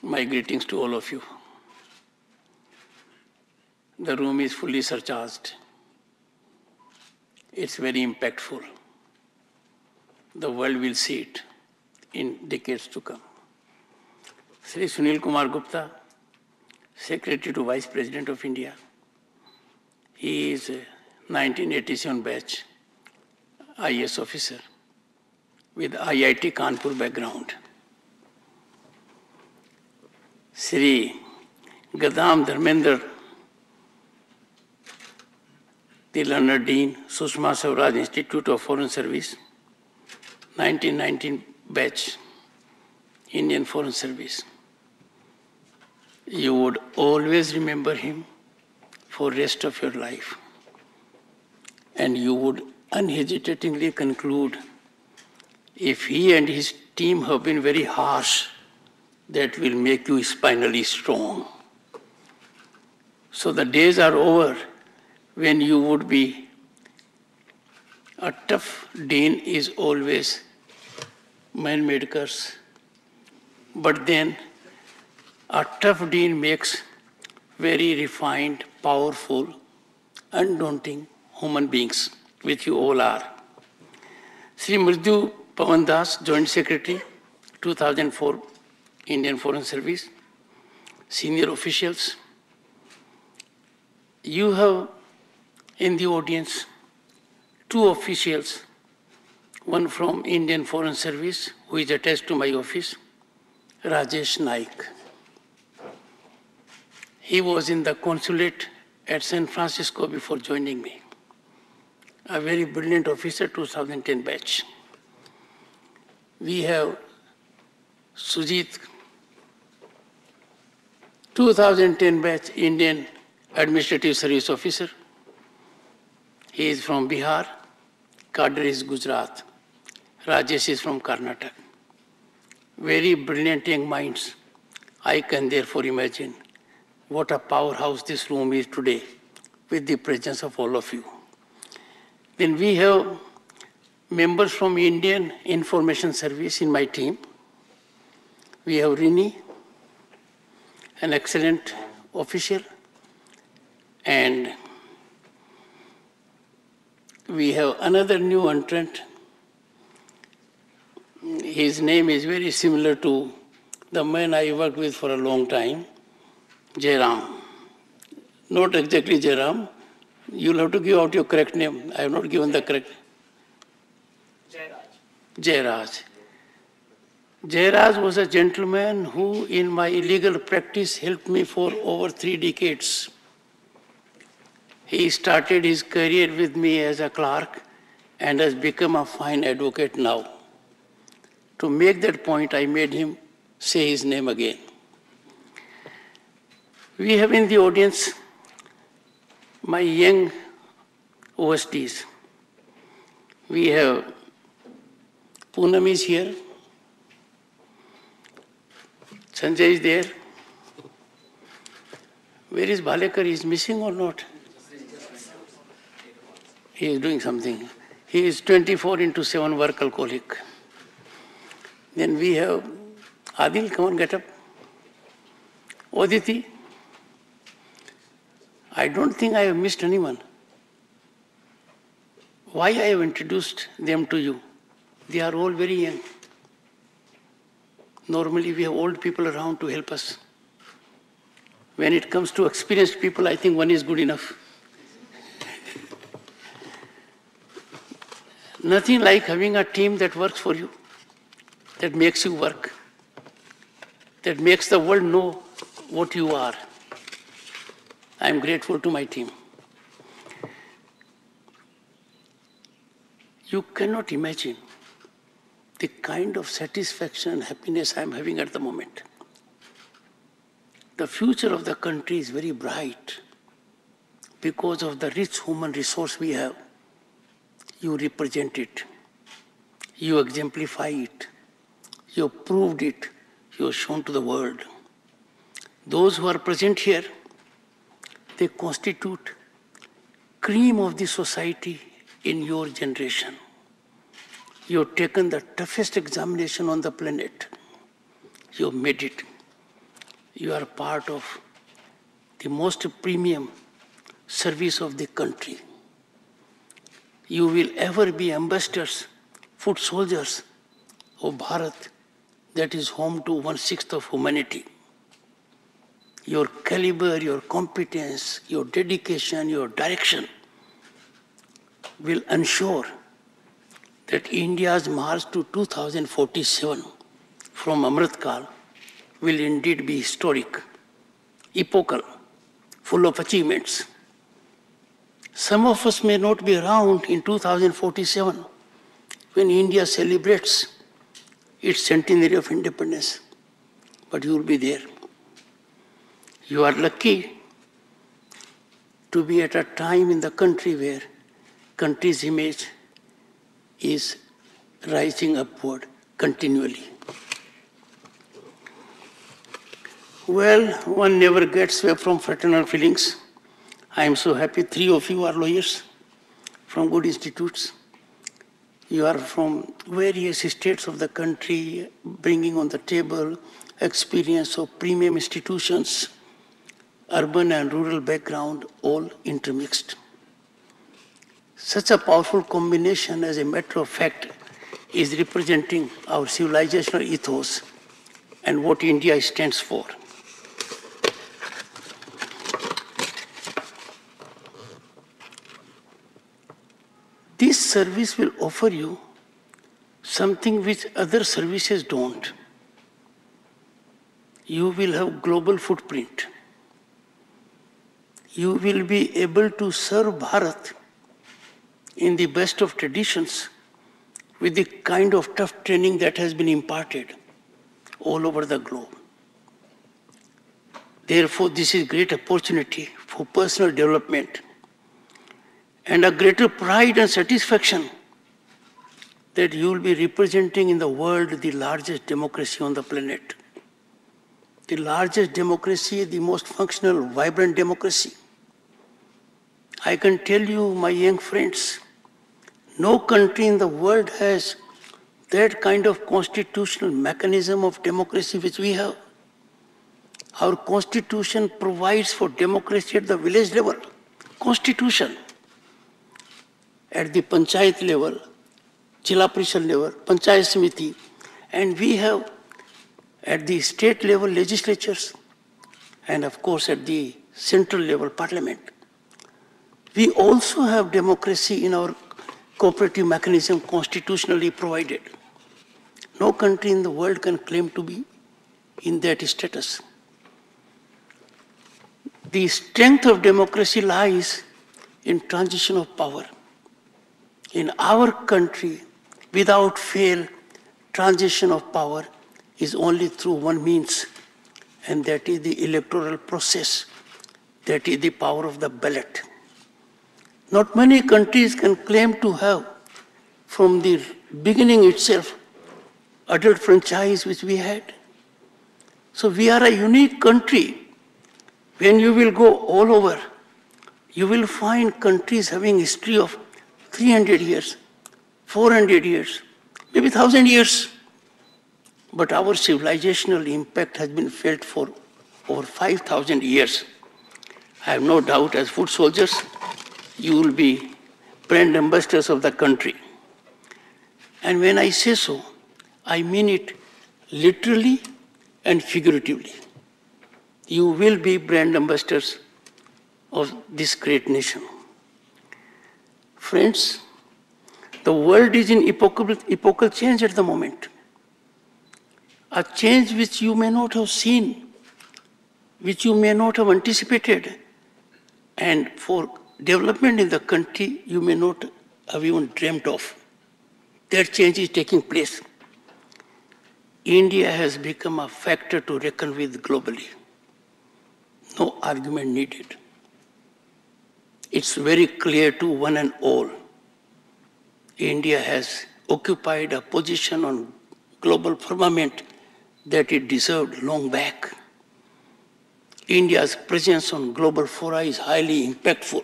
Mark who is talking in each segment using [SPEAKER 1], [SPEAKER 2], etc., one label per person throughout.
[SPEAKER 1] My greetings to all of you. The room is fully surcharged. It's very impactful. The world will see it in decades to come. Shri Sunil Kumar Gupta, Secretary to Vice President of India. He is a 1987 batch IAS officer with IIT Kanpur background. Shri Gadam Dharmendra, the learned Dean, Sushma Swaraj Institute of Foreign Service, 1919 batch, Indian Foreign Service. You would always remember him for the rest of your life. And you would unhesitatingly conclude, if he and his team have been very harsh, that will make you spinally strong. So the days are over when you would be a tough dean is always man-made curse. But then a tough dean makes very refined, powerful, undaunting human beings, which you all are. Sri Mridhu Pawan Das, Joint Secretary, 2004 Indian Foreign Service, senior officials. You have in the audience two officials, one from Indian Foreign Service, who is attached to my office, Rajesh Naik. He was in the consulate at San Francisco before joining me. A very brilliant officer, 2010 batch. We have Sujit, 2010 batch Indian Administrative Service Officer. He is from Bihar, Kader is Gujarat, Rajesh is from Karnataka. Very brilliant young minds. I can therefore imagine what a powerhouse this room is today with the presence of all of you. Then we have members from Indian Information Service in my team. We have Rini, an excellent official, and we have another new entrant. His name is very similar to the man I worked with for a long time, Jairam. Not exactly Jairam. You'll have to give out your correct name. I have not given the correct. Jairaj. Jairaj was a gentleman who, in my legal practice, helped me for over 3 decades. He started his career with me as a clerk and has become a fine advocate now. To make that point, I made him say his name again. We have in the audience my young OSDs. We have Poonam is here. Sanjay is there. Where is Bhalekar? He is missing or not? He is doing something. He is 24/7 work alcoholic. Then we have Adil, come on, get up. Oditi. I don't think I have missed anyone. Why I have introduced them to you? They are all very young. Normally we have old people around to help us. When it comes to experienced people, I think one is good enough. Nothing like having a team that works for you, that makes you work, that makes the world know what you are. I am grateful to my team. You cannot imagine the kind of satisfaction and happiness I am having at the moment. The future of the country is very bright because of the rich human resource we have. You represent it. You exemplify it. You have proved it. You have shown to the world. Those who are present here, they constitute cream of the society in your generation. You have taken the toughest examination on the planet. You have made it. you are part of the most premium service of the country. You will ever be ambassadors, foot soldiers of Bharat, that is home to 1/6 of humanity. Your caliber, your competence, your dedication, your direction will ensure that India's march to 2047 from Amritkal will indeed be historic, epochal, full of achievements. Some of us may not be around in 2047 when India celebrates its centenary of independence, but you will be there. You are lucky to be at a time in the country where country's image is rising upward continually. Well, one never gets away from fraternal feelings. I am so happy 3 of you are lawyers from good institutes. You are from various states of the country, bringing on the table experience of premium institutions, urban and rural background, all intermixed. Such a powerful combination, as a matter of fact, is representing our civilizational ethos and what India stands for. This service will offer you something which other services don't. You will have global footprint. You will be able to serve Bharat in the best of traditions with the kind of tough training that has been imparted all over the globe. Therefore, this is a great opportunity for personal development and a greater pride and satisfaction that you will be representing in the world the largest democracy on the planet. The largest democracy, the most functional, vibrant democracy. I can tell you, my young friends, no country in the world has that kind of constitutional mechanism of democracy which we have. Our constitution provides for democracy at the village level. Constitution. At the panchayat level, Jila Parishad level, Panchayat Samiti, and we have at the state level legislatures, and of course at the central level parliament. We also have democracy in our cooperative mechanism constitutionally provided. No country in the world can claim to be in that status. The strength of democracy lies in transition of power. In our country, without fail, transition of power is only through one means, and that is the electoral process. That is the power of the ballot. Not many countries can claim to have, from the beginning itself, adult franchise which we had. So we are a unique country. When you will go all over, you will find countries having history of 300 years, 400 years, maybe 1,000 years. But our civilizational impact has been felt for over 5,000 years. I have no doubt, as foot soldiers, you will be brand ambassadors of the country. And when I say so, I mean it literally and figuratively. You will be brand ambassadors of this great nation. Friends, the world is in epochal change at the moment. A change which you may not have seen, which you may not have anticipated, and for development in the country you may not have even dreamt of. That change is taking place. India has become a factor to reckon with globally. No argument needed. It's very clear to one and all. India has occupied a position on global firmament that it deserved long back. India's presence on global fora is highly impactful.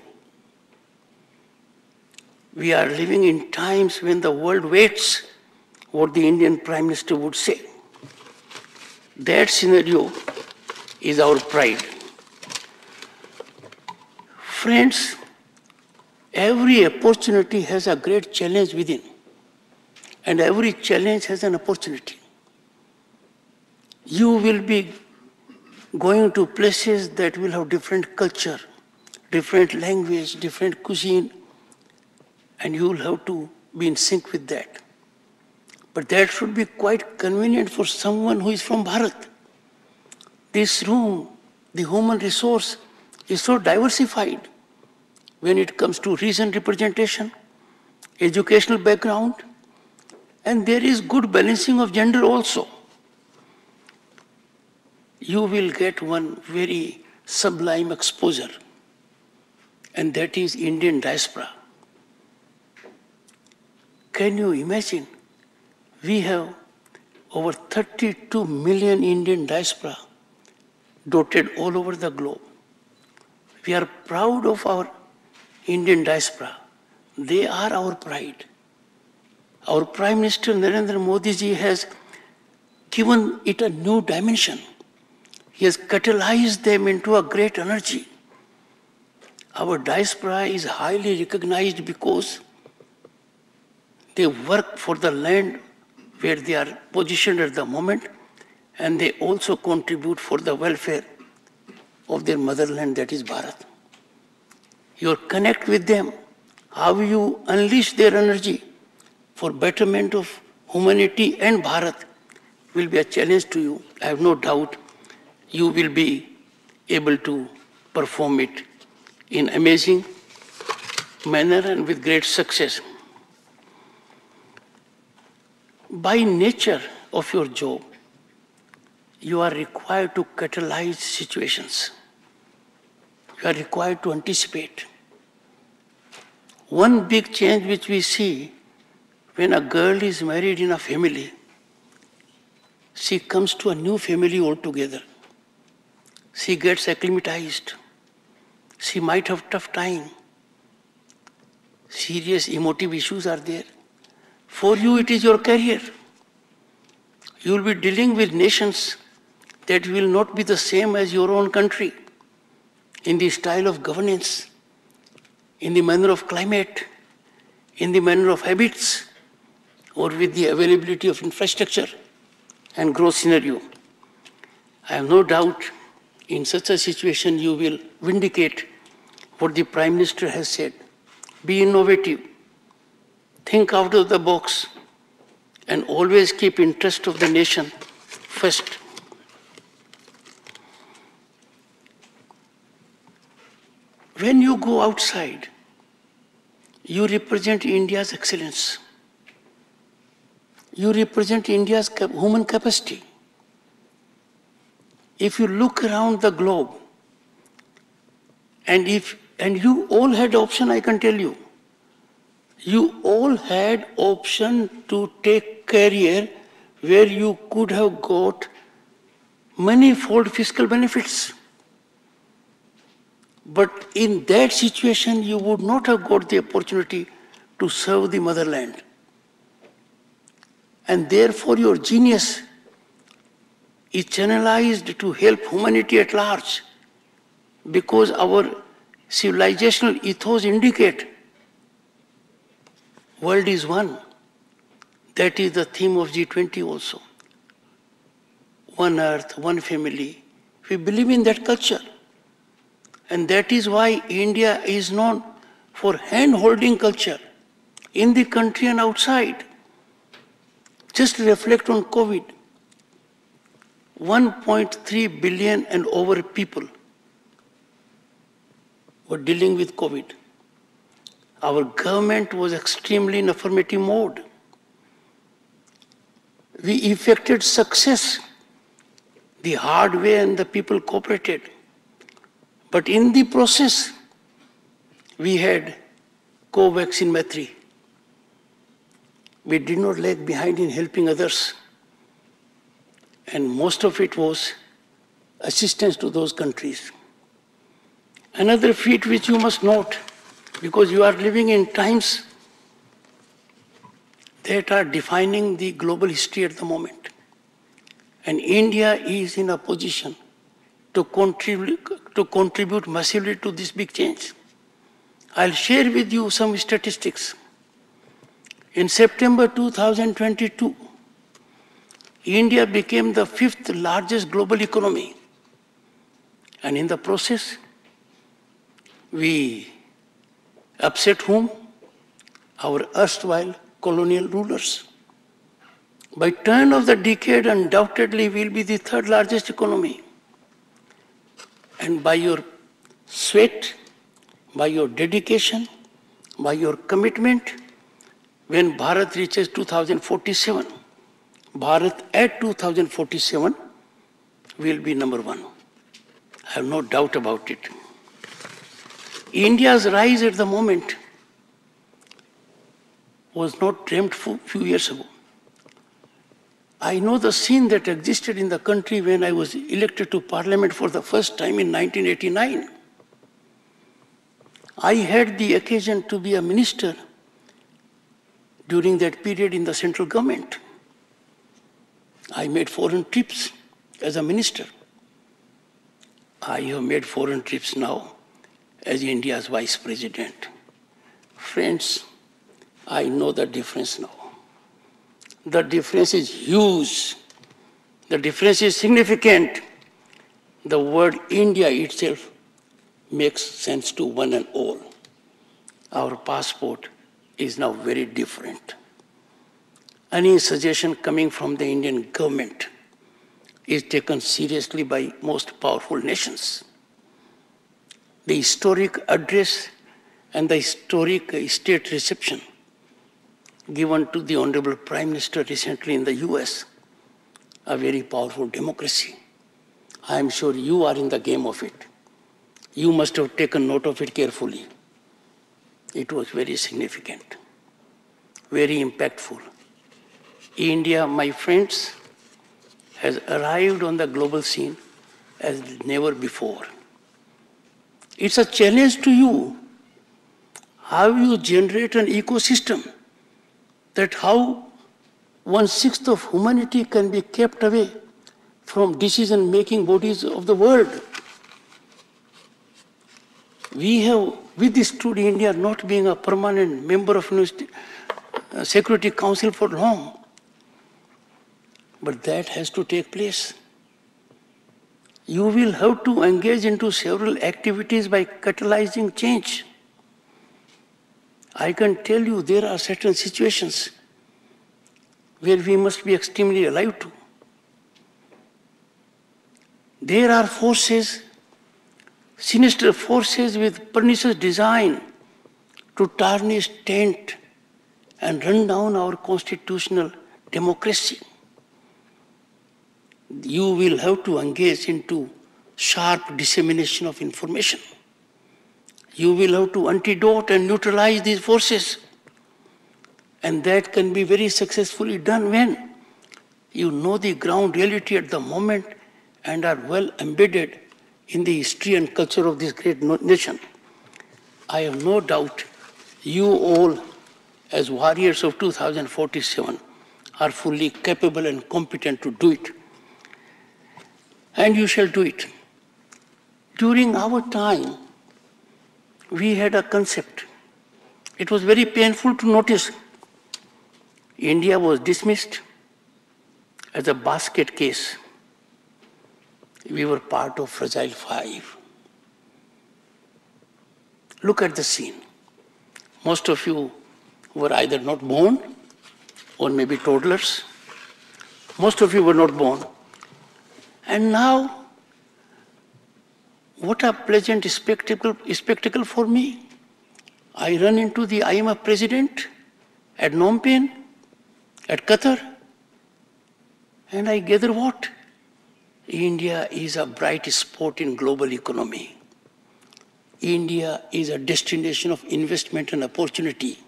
[SPEAKER 1] We are living in times when the world waits what the Indian Prime Minister would say. That scenario is our pride. Friends, every opportunity has a great challenge within, and every challenge has an opportunity. You will be going to places that will have different culture, different language, different cuisine, and you will have to be in sync with that. But that should be quite convenient for someone who is from Bharat. This room, the human resource, is so diversified when it comes to region representation, educational background, and there is good balancing of gender also. You will get one very sublime exposure, and that is Indian diaspora. Can you imagine? We have over 32 million Indian diaspora dotted all over the globe. We are proud of our Indian diaspora. They are our pride. Our Prime Minister Narendra Modi ji has given it a new dimension. He has catalyzed them into a great energy. Our diaspora is highly recognized because they work for the land where they are positioned at the moment, and they also contribute for the welfare of their motherland, that is Bharat. You connect with them, how you unleash their energy for betterment of humanity and Bharat will be a challenge to you. I have no doubt you will be able to perform it in amazing manner and with great success. By nature of your job, you are required to catalyze situations. You are required to anticipate. One big change which we see when a girl is married in a family, she comes to a new family altogether. She gets acclimatized. She might have tough time. Serious emotive issues are there. For you, it is your career. You will be dealing with nations that will not be the same as your own country in the style of governance, in the manner of climate, in the manner of habits, or with the availability of infrastructure and growth scenario. I have no doubt in such a situation you will vindicate what the Prime Minister has said. Be innovative. Think out of the box and always keep interest of the nation first. When you go outside, you represent India's excellence. You represent India's human capacity. If you look around the globe, and you all had option, I can tell you, you all had option to take career where you could have got manifold fiscal benefits. But in that situation, you would not have got the opportunity to serve the motherland. And therefore, your genius is channelized to help humanity at large, because our civilizational ethos indicate world is one. That is the theme of G20 also. One earth, one family. We believe in that culture. And that is why India is known for hand-holding culture in the country and outside. Just reflect on COVID. 1.3 billion and over people were dealing with COVID. Our government was extremely in affirmative mode. We effected success the hard way and the people cooperated. But in the process, we had co-vaccine Maitri. We did not lag behind in helping others. And most of it was assistance to those countries. Another feat which you must note, because you are living in times that are defining the global history at the moment. And India is in a position to contribute massively to this big change. I'll share with you some statistics. In September 2022, India became the 5th largest global economy. And in the process, we upset whom? Our erstwhile colonial rulers. By turn of the decade, undoubtedly we'll be the 3rd largest economy. And by your sweat, by your dedication, by your commitment, when Bharat reaches 2047, Bharat at 2047 will be number 1. I have no doubt about it. India's rise at the moment was not dreamt a few years ago. I know the scene that existed in the country when I was elected to Parliament for the first time in 1989. I had the occasion to be a minister during that period in the central government. I made foreign trips as a minister. I have made foreign trips now as India's Vice President. Friends, I know the difference now. The difference is huge. The difference is significant. The word India itself makes sense to one and all. Our passport is now very different. Any suggestion coming from the Indian government is taken seriously by most powerful nations. The historic address and the historic state reception given to the Honorable Prime Minister recently in the US, a very powerful democracy. I am sure you are in the game of it. You must have taken note of it carefully. It was very significant, very impactful. India, my friends, has arrived on the global scene as never before. It's a challenge to you. How you generate an ecosystem that how 1/6 of humanity can be kept away from decision-making bodies of the world. We have withstood India not being a permanent member of Security Council for long. But that has to take place. You will have to engage into several activities by catalyzing change. I can tell you there are certain situations where we must be extremely alive to. There are forces, sinister forces with pernicious design to tarnish, taint, and run down our constitutional democracy. You will have to engage into sharp dissemination of information. You will have to antidote and neutralize these forces. And that can be very successfully done when you know the ground reality at the moment and are well embedded in the history and culture of this great nation. I have no doubt you all, as warriors of 2047, are fully capable and competent to do it. And you shall do it. During our time, we had a concept. It was very painful to notice. India was dismissed as a basket case. We were part of Fragile Five. Look at the scene. Most of you were either not born or maybe toddlers. Most of you were not born. And now, what a pleasant spectacle for me. I run into the IMF president at Phnom Penh, at Qatar, and I gather what? India is a bright spot in global economy. India is a destination of investment and opportunity.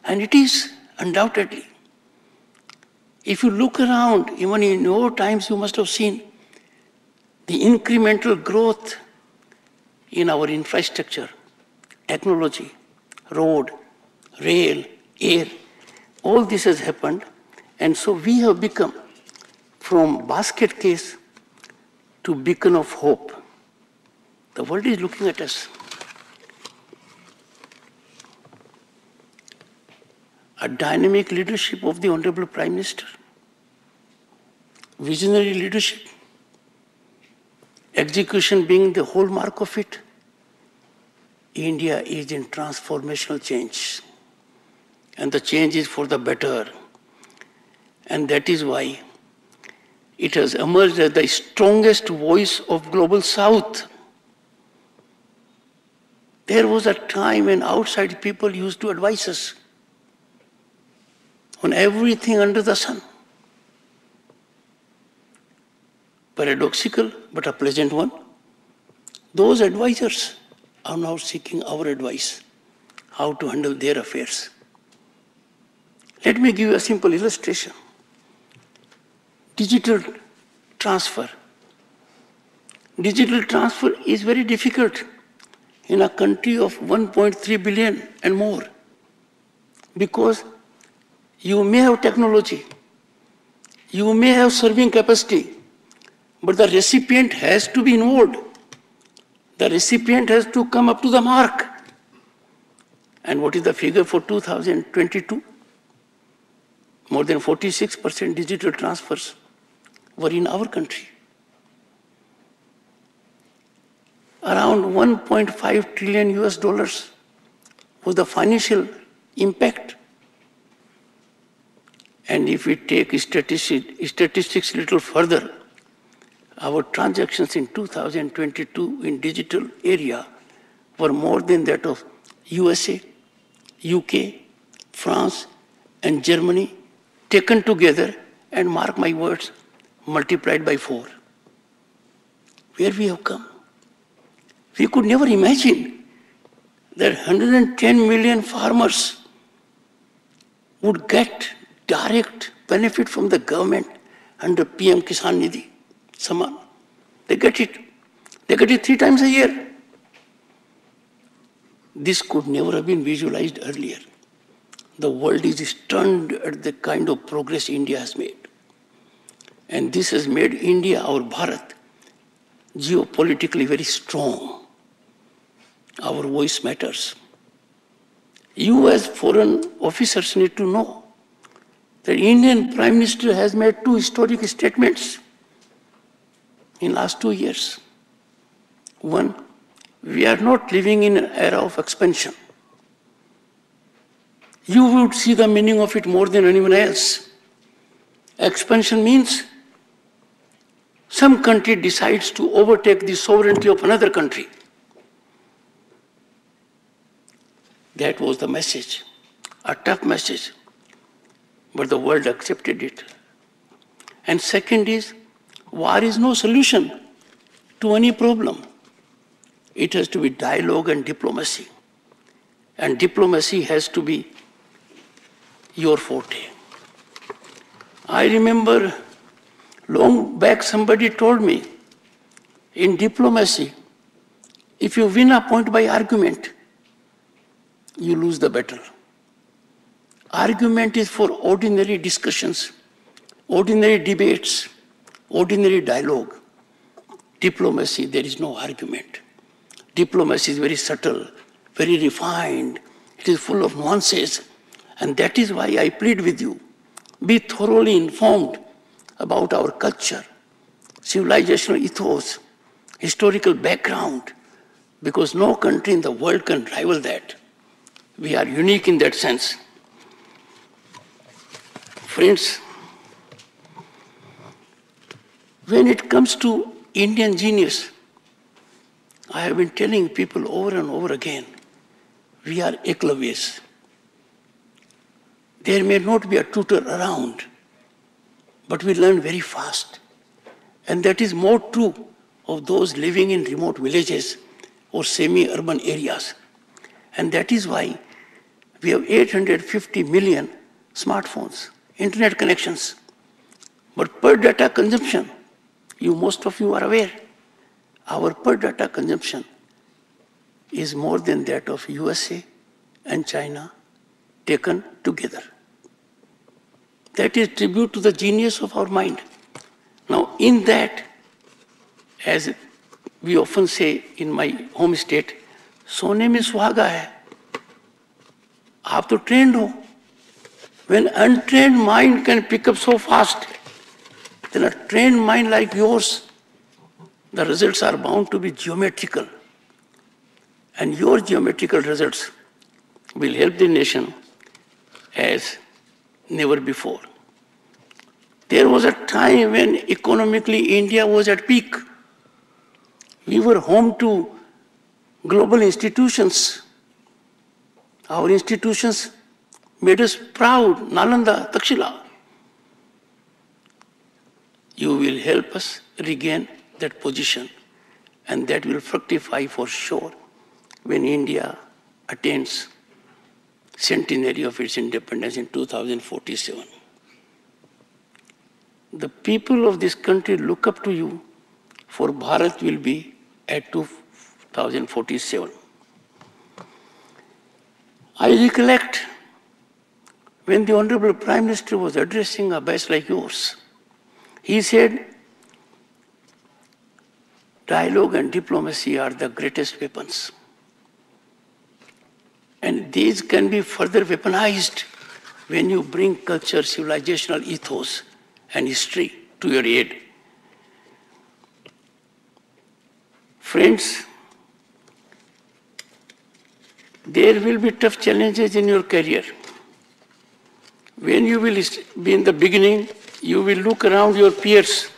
[SPEAKER 1] And it is, undoubtedly. If you look around, even in your times, you must have seen the incremental growth in our infrastructure, technology, road, rail, air. All this has happened. And so we have become, from basket case to beacon of hope. The world is looking at us. A dynamic leadership of the Honorable Prime Minister, visionary leadership, execution being the hallmark of it. India is in transformational change, and the change is for the better. And that is why it has emerged as the strongest voice of Global South. There was a time when outside people used to advise us on everything under the sun. Paradoxical, but a pleasant one. Those advisors are now seeking our advice, how to handle their affairs. Let me give you a simple illustration. Digital transfer. Digital transfer is very difficult in a country of 1.3 billion and more, because you may have technology, you may have serving capacity, but the recipient has to be involved. The recipient has to come up to the mark. And what is the figure for 2022? More than 46% digital transfers were in our country. Around 1.5 trillion US dollars was the financial impact. And if we take statistics a little further, our transactions in 2022 in digital area were more than that of USA, UK, France, and Germany taken together, and mark my words, multiplied by 4. Where we have come. We could never imagine that 110 million farmers would get direct benefit from the government under PM Kisan Nidhi. Saman. They get it. They get it 3 times a year. This could never have been visualized earlier. The world is stunned at the kind of progress India has made. And this has made India, our Bharat, geopolitically very strong. Our voice matters. You as foreign officers need to know that Indian Prime Minister has made 2 historic statements in last 2 years. One, we are not living in an era of expansion. You would see the meaning of it more than anyone else. Expansion means some country decides to overtake the sovereignty of another country. That was the message, a tough message, but the world accepted it. And second is, war is no solution to any problem. It has to be dialogue and diplomacy. And diplomacy has to be your forte. I remember long back somebody told me, in diplomacy, if you win a point by argument, you lose the battle. Argument is for ordinary discussions, ordinary debates, ordinary dialogue. Diplomacy, there is no argument. Diplomacy is very subtle, very refined. It is full of nuances. And that is why I plead with you, be thoroughly informed about our culture, civilizational ethos, historical background, because no country in the world can rival that. We are unique in that sense. Friends, when it comes to Indian genius, I have been telling people over and over again, we are Eklavya's. There may not be a tutor around, but we learn very fast. And that is more true of those living in remote villages or semi-urban areas. And that is why we have 850 million smartphones, internet connections. But per data consumption, most of you are aware, our per data consumption is more than that of USA and China taken together. That is tribute to the genius of our mind. Now, in that, As we often say in my home state, सोने में सुहागा है. आप तो trained हो. When untrained mind can pick up so fast, then a trained mind like yours, the results are bound to be geometrical. And your geometrical results will help the nation as never before. There was a time when economically India was at peak. We were home to global institutions. Our institutions made us proud, Nalanda, Takshila. You will help us regain that position, and that will fructify for sure when India attains centenary of its independence in 2047. The people of this country look up to you, for Bharat will be at 2047. I recollect when the Honorable Prime Minister was addressing a batch like yours, he said, dialogue and diplomacy are the greatest weapons. And these can be further weaponized when you bring culture, civilizational ethos, and history to your aid. Friends, there will be tough challenges in your career. When you will be in the beginning, you will look around your peers.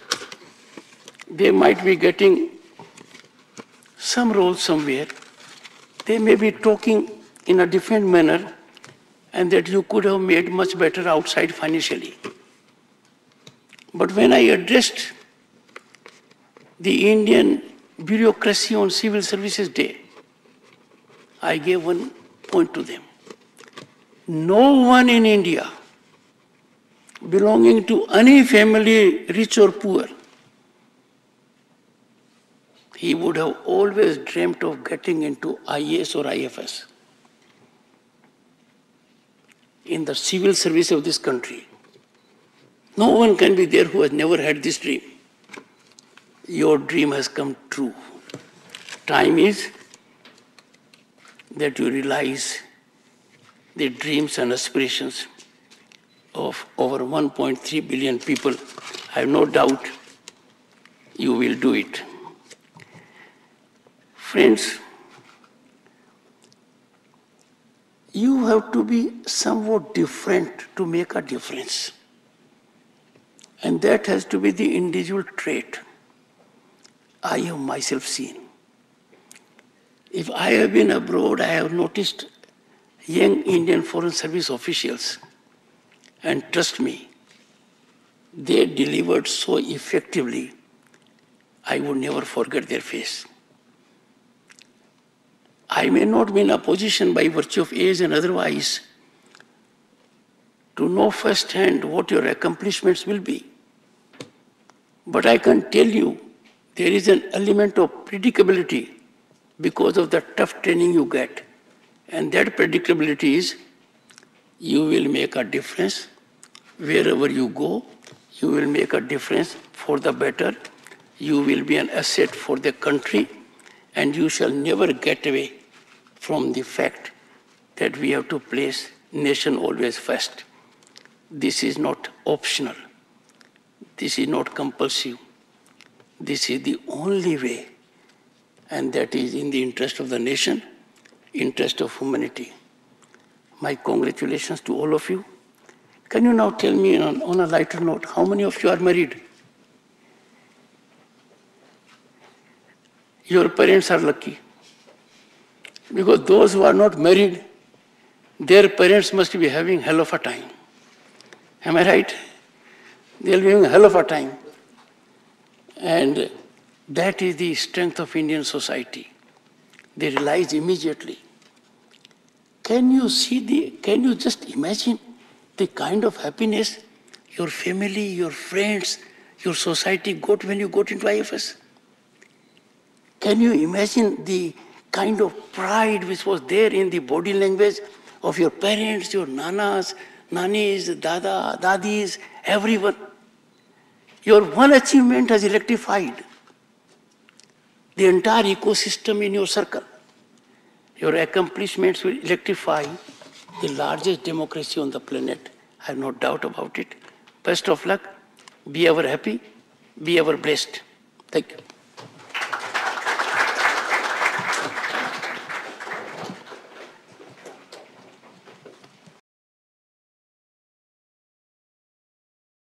[SPEAKER 1] They might be getting some role somewhere. They may be talking in a different manner, and that you could have made much better outside financially. But when I addressed the Indian bureaucracy on Civil Services Day, I gave one point to them. No one in India belonging to any family, rich or poor, he would have always dreamt of getting into IAS or IFS. In the civil service of this country, no one can be there who has never had this dream. Your dream has come true. Time is that you realize the dreams and aspirations of over 1.3 billion people. I have no doubt you will do it. Friends, you have to be somewhat different to make a difference. And that has to be the individual trait I have myself seen. If I have been abroad, I have noticed young Indian Foreign Service officials, and trust me, they delivered so effectively, I would never forget their face. I may not be in a position by virtue of age and otherwise to know firsthand what your accomplishments will be. But I can tell you, there is an element of predictability because of the tough training you get. And that predictability is, you will make a difference wherever you go. You will make a difference for the better. You will be an asset for the country. And you shall never get away from the fact that we have to place nation always first. This is not optional. This is not compulsive. This is the only way, and that is in the interest of the nation, interest of humanity. My congratulations to all of you. Can you now tell me on a lighter note, how many of you are married? Your parents are lucky. Because those who are not married, their parents must be having hell of a time. Am I right? They'll be having a hell of a time. And that is the strength of Indian society. They realize immediately. Can you just imagine the kind of happiness your family, your friends, your society got when you got into IFS? Can you imagine the kind of pride which was there in the body language of your parents, your nanas, nanis, dada, dadis, everyone? Your one achievement has electrified. the entire ecosystem in your circle. Your accomplishments will electrify the largest democracy on the planet. I have no doubt about it. Best of luck. Be ever happy. Be ever blessed. Thank you.